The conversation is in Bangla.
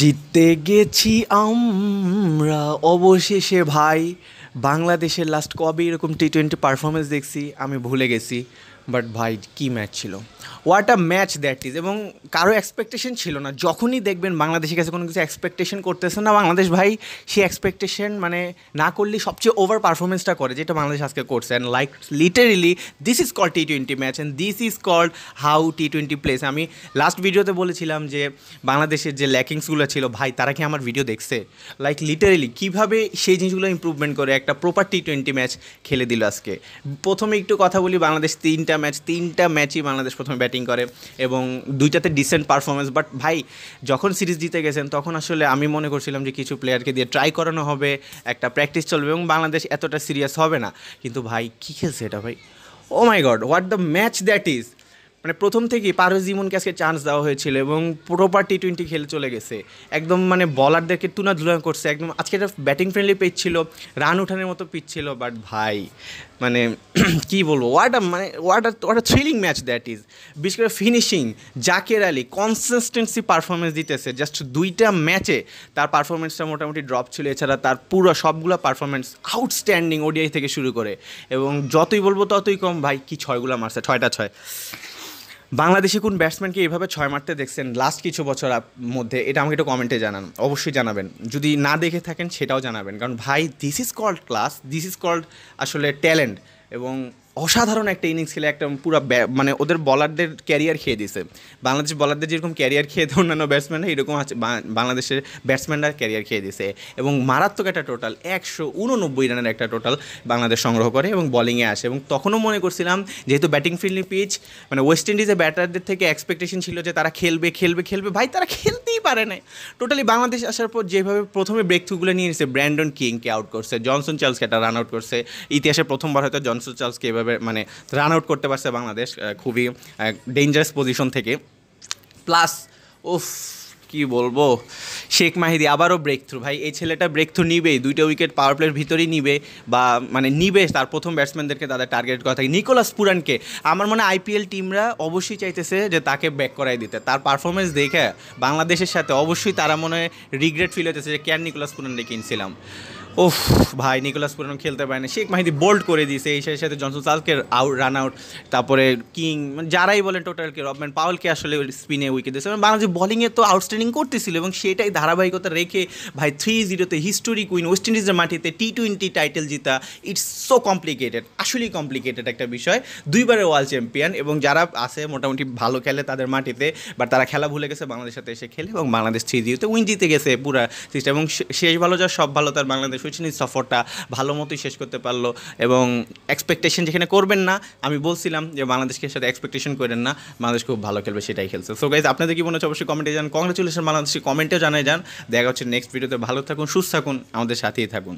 জিতে গেছি আমরা অবশেষে ভাই। বাংলাদেশের লাস্ট কবে এরকম টি-20 পারফরমেন্স দেখছি আমি ভুলে গেছি। বাট ভাই কী ম্যাচ ছিল, what a match that is. এবং কারো এক্সপেকটেশন ছিল না, যখনই দেখবেন বাংলাদেশের কাছে কোনো কিছু এক্সপেকটেশন করতেছে না বাংলাদেশ, ভাই সেই এক্সপেকটেশন মানে না করলেই সবচেয়ে ওভার পারফরমেন্সটা করে, যেটা বাংলাদেশ আজকে করছে। And like literally this is called টি-20 match and this is called how টি-20 place. আমি লাস্ট ভিডিওতে বলেছিলাম যে বাংলাদেশের যে ল্যাকিংসগুলো ছিল, ভাই তারা কি আমার ভিডিও দেখছে? লাইক লিটারেলি কীভাবে সেই জিনিসগুলো ইম্প্রুভমেন্ট করে একটা প্রপার টি-20 ম্যাচ খেলে দিল আজকে। প্রথমে একটু কথা বলি, বাংলাদেশ তিনটা ম্যাচই বাংলাদেশ প্রথমে ব্যাটিং করে এবং দুইটাতে ডিসেন্ট পারফরমেন্স। বাট ভাই যখন সিরিজ জিতে গেছেন তখন আসলে আমি মনে করছিলাম যে কিছু প্লেয়ারকে দিয়ে ট্রাই করানো হবে, একটা প্র্যাকটিস চলবে এবং বাংলাদেশ এতটা সিরিয়াস হবে না। কিন্তু ভাই কী খেলছে এটা ভাই, oh my god, what the match that is. মানে প্রথম থেকেই পারভেজ ইমনকে আজকে চান্স দেওয়া হয়েছিল এবং প্রপার টি-20 খেলে চলে গেছে একদম, মানে বলারদেরকে তুলা করছে একদম। আজকে একটা ব্যাটিং ফ্রেন্ডলি পিচ ছিল, রান উঠানের মতো পিচ ছিল। বাট ভাই মানে কী বলবো, what a thrilling match that is. বিশেষ করে finishing, Jaker Ali consistency performance দিতেছে। জাস্ট দুইটা ম্যাচে তার পারফরমেন্সটা মোটামুটি ড্রপ ছিল, এছাড়া তার পুরো সবগুলো পারফরমেন্স আউটস্ট্যান্ডিং ওডিআই থেকে শুরু করে। এবং যতই বলবো ততই কম ভাই, কি ছয়গুলো মারছে, 6টা 6। বাংলাদেশি কোন ব্যাটসম্যানকে এইভাবে 6 মারতে দেখছেন লাস্ট কিছু বছর মধ্যে? এটা আমাকে একটু কমেন্টে জানান, অবশ্যই জানাবেন। যদি না দেখে থাকেন সেটাও জানাবেন, কারণ ভাই this is called class, this is called আসলে ট্যালেন্ট। এবং অসাধারণ একটা ইনিংস খেলে একটা পুরো মানে ওদের বলারদের ক্যারিয়ার খেয়ে দিছে। বাংলাদেশ বলারদের যেরকম ক্যারিয়ার খেয়ে দেয় অন্যান্য ব্যাটসম্যানরা, এরকম আছে বাংলাদেশের ব্যাটসম্যানরা ক্যারিয়ার খেয়ে দিছে। এবং মারাত্মক একটা টোটাল 189 রানের একটা টোটাল বাংলাদেশ সংগ্রহ করে এবং বলিংয়ে আসে। এবং তখনও মনে করছিলাম যেহেতু ব্যাটিং ফ্রেন্ডলি পিচ, মানে ওয়েস্ট ইন্ডিজের ব্যাটারদের থেকে এক্সপেকটেশন ছিল যে তারা খেলবে, ভাই তারা খেলতেই পারে না। টোটালি বাংলাদেশ আসার পর যেভাবে প্রথমে ব্রেক থ্রুগুলো নিয়ে নিয়েছে, ব্র্যান্ডন কিংকে আউট করছে, জনসন চার্লসকে একটা রান আউট করছে। ইতিহাসে প্রথমবার হয়তো জনসন চার্লসকে এভাবে মানে রান আউট করতে পারছে বাংলাদেশ খুবই ডেঞ্জারাস পজিশন থেকে। প্লাস উফ কী বলবো, শেখ মাহিদি আবারও ব্রেক থ্রু। ভাই এই ছেলেটা ব্রেক থ্রু নিবেই, 2টা উইকেট পাওয়ার প্লের ভিতরেই নিবে, বা মানে নিবে তার প্রথম ব্যাটসম্যানদেরকে তাদের টার্গেট করা থাকে। নিকোলাস পুরানকে আমার মনে হয় আইপিএল টিমরা অবশ্যই চাইতেছে যে তাকে ব্যাক করাই দিতে। তার পারফরমেন্স দেখে বাংলাদেশের সাথে অবশ্যই তারা মনে হয় রিগ্রেট ফিল হতেছে যে কেন নিকোলাস পুরানকে কিনছিলাম। ওফ ভাই নিকোলাস পুরান খেলতে পারে না, শেখ মাহিদি বোল্ড করে দিয়েছে। এই সাথে জনসন চার্লসকে রান আউট, তারপরে কিং, মানে যারাই বলেন টোটালকে, রবম্যান পাওয়েলকে আসলে স্পিনে উইকেট দিয়েছে। বাংলাদেশ বলিংয়ে তো আউটস্ট্যান্ডিং করতেছিল এবং সেটাই ধারাবাহিকতা রেখে ভাই 3-0 হিস্টোরিক উইন, ওয়েস্ট ইন্ডিজের মাটিতে টি-20 টাইটেল জিতা। ইটস সো কমপ্লিকেটেড, আসলেই কমপ্লিকেটেড একটা বিষয়। 2বারের ওয়ার্ল্ড চ্যাম্পিয়ন এবং যারা আছে মোটামুটি ভালো খেলে তাদের মাটিতে, বাট তারা খেলা ভুলে গেছে বাংলাদেশের সাথে এসে খেলে এবং বাংলাদেশ 3-0 উইন জিতে গেছে পুরা সিস্টেম। এবং শেষ ভালো যার সব ভালো, তার বাংলাদেশ ওয়েস্ট ইন্ডিজ সফরটা ভালো মতোই শেষ করতে পারলো। এবং এক্সপেকটেশন যেখানে করবেন না, আমি বলছিলাম যে বাংলাদেশকে সাথে এক্সপেকটেশন করেন না, বাংলাদেশ খুব ভালো খেলবে, সেটাই খেলছে। সো গাইজ আপনাদের কি মনে হচ্ছে অবশ্যই কমেন্টে জানান। কংগ্রেচুলেশন বাংলাদেশকে কমেন্টে জানাই যান। দেখা হচ্ছে নেক্সট ভিডিওতে। ভালো থাকুন, সুস্থ থাকুন, আমাদের সাথেই থাকুন।